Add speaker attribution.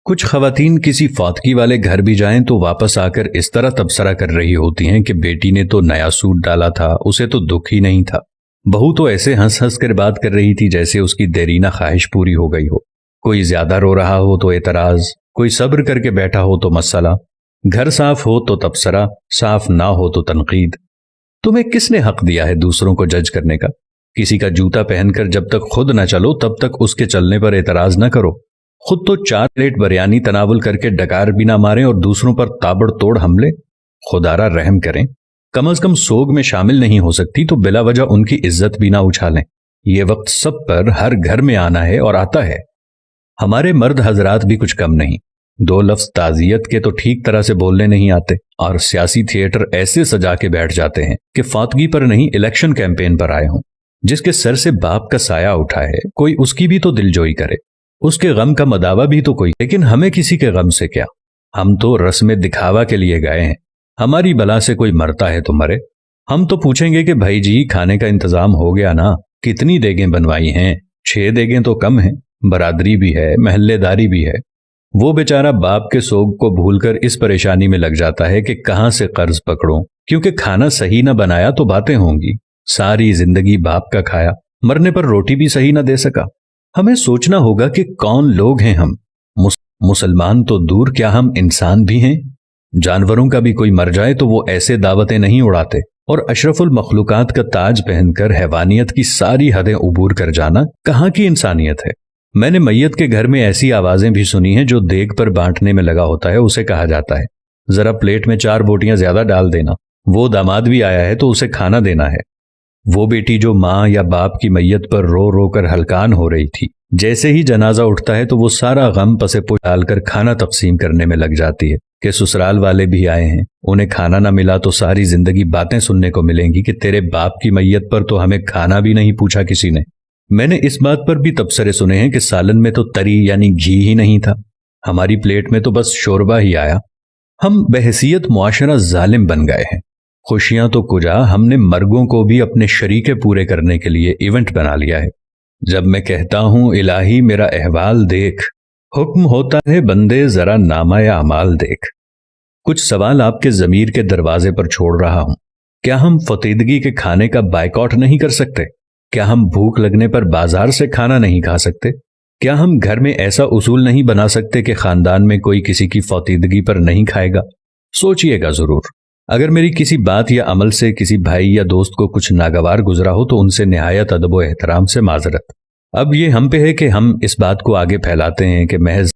Speaker 1: کچھ خواتین کسی فوتگی والے گھر بھی جائیں تو واپس آ کر اس طرح تبصرہ کر رہی ہوتی ہیں کہ بیٹی نے تو نیا سوٹ ڈالا تھا، اسے تو دکھ ہی نہیں تھا۔ بہو تو ایسے ہنس ہنس کر بات کر رہی تھی جیسے اس کی دیرینہ خواہش پوری ہو گئی ہو۔ کوئی زیادہ رو رہا ہو تو اعتراض، کوئی صبر کر کے بیٹھا ہو تو مسئلہ، گھر صاف ہو تو تبصرہ، صاف نہ ہو تو تنقید۔ تمہیں کس نے حق دیا ہے دوسروں کو جج کرنے کا؟ کسی کا جوتا پہن کر جب تک خود نہ چلو تب تک اس کے چلنے پر اعتراض نہ کرو۔ خود تو 4 پلیٹ بریانی تناول کر کے ڈکار بھی نہ ماریں اور دوسروں پر تابڑ توڑ حملے۔ خدارا رحم کریں، کم از کم سوگ میں شامل نہیں ہو سکتی تو بلا وجہ ان کی عزت بھی نہ اچھالیں۔ یہ وقت سب پر ہر گھر میں آنا ہے اور آتا ہے۔ ہمارے مرد حضرات بھی کچھ کم نہیں، 2 لفظ تعزیت کے تو ٹھیک طرح سے بولنے نہیں آتے اور سیاسی تھیٹر ایسے سجا کے بیٹھ جاتے ہیں کہ فاتگی پر نہیں الیکشن کیمپین پر آئے ہوں۔ جس کے سر سے باپ کا سایہ اٹھا ہے کوئی اس کی بھی تو دل جوئی کرے، اس کے غم کا مداوع بھی تو کوئی، لیکن ہمیں کسی کے غم سے کیا؟ ہم تو رسم دکھاوا کے لیے گئے ہیں۔ ہماری بلا سے کوئی مرتا ہے تو مرے، ہم تو پوچھیں گے کہ بھائی جی کھانے کا انتظام ہو گیا نا؟ کتنی دیگیں بنوائی ہیں؟ 6 دیگیں تو کم ہیں، برادری بھی ہے، محلے داری بھی ہے۔ وہ بیچارہ باپ کے سوگ کو بھول کر اس پریشانی میں لگ جاتا ہے کہ کہاں سے قرض پکڑوں، کیونکہ کھانا صحیح نہ بنایا تو باتیں ہوں گی۔ ساری زندگی باپ کا کھایا، مرنے پر روٹی بھی صحیح نہ دے سکا۔ ہمیں سوچنا ہوگا کہ کون لوگ ہیں ہم۔ مسلمان تو دور، کیا ہم انسان بھی ہیں؟ جانوروں کا بھی کوئی مر جائے تو وہ ایسے دعوتیں نہیں اڑاتے، اور اشرف المخلوقات کا تاج پہن کر حیوانیت کی ساری حدیں عبور کر جانا کہاں کی انسانیت ہے؟ میں نے میت کے گھر میں ایسی آوازیں بھی سنی ہیں، جو دیگ پر بانٹنے میں لگا ہوتا ہے اسے کہا جاتا ہے ذرا پلیٹ میں 4 بوٹیاں زیادہ ڈال دینا، وہ داماد بھی آیا ہے تو اسے کھانا دینا ہے۔ وہ بیٹی جو ماں یا باپ کی میت پر رو رو کر ہلکان ہو رہی تھی، جیسے ہی جنازہ اٹھتا ہے تو وہ سارا غم پسے پوش ڈال کر کھانا تقسیم کرنے میں لگ جاتی ہے کہ سسرال والے بھی آئے ہیں، انہیں کھانا نہ ملا تو ساری زندگی باتیں سننے کو ملیں گی کہ تیرے باپ کی میت پر تو ہمیں کھانا بھی نہیں پوچھا کسی نے۔ میں نے اس بات پر بھی تبصرے سنے ہیں کہ سالن میں تو تری یعنی گھی ہی نہیں تھا، ہماری پلیٹ میں تو بس شوربہ ہی آیا۔ ہم بحیثیت معاشرہ ظالم بن گئے ہیں۔ خوشیاں تو کجا، ہم نے مرگوں کو بھی اپنے شریکے پورے کرنے کے لیے ایونٹ بنا لیا ہے۔ جب میں کہتا ہوں الہی میرا احوال دیکھ، حکم ہوتا ہے بندے ذرا نامہ اعمال دیکھ۔ کچھ سوال آپ کے ضمیر کے دروازے پر چھوڑ رہا ہوں۔ کیا ہم فطیدگی کے کھانے کا بائیکاٹ نہیں کر سکتے؟ کیا ہم بھوک لگنے پر بازار سے کھانا نہیں کھا سکتے؟ کیا ہم گھر میں ایسا اصول نہیں بنا سکتے کہ خاندان میں کوئی کسی کی فطیدگی پر نہیں کھائے گا؟ سوچئے گا ضرور۔ اگر میری کسی بات یا عمل سے کسی بھائی یا دوست کو کچھ ناگوار گزرا ہو تو ان سے نہایت ادب و احترام سے معذرت۔ اب یہ ہم پہ ہے کہ ہم اس بات کو آگے پھیلاتے ہیں کہ محض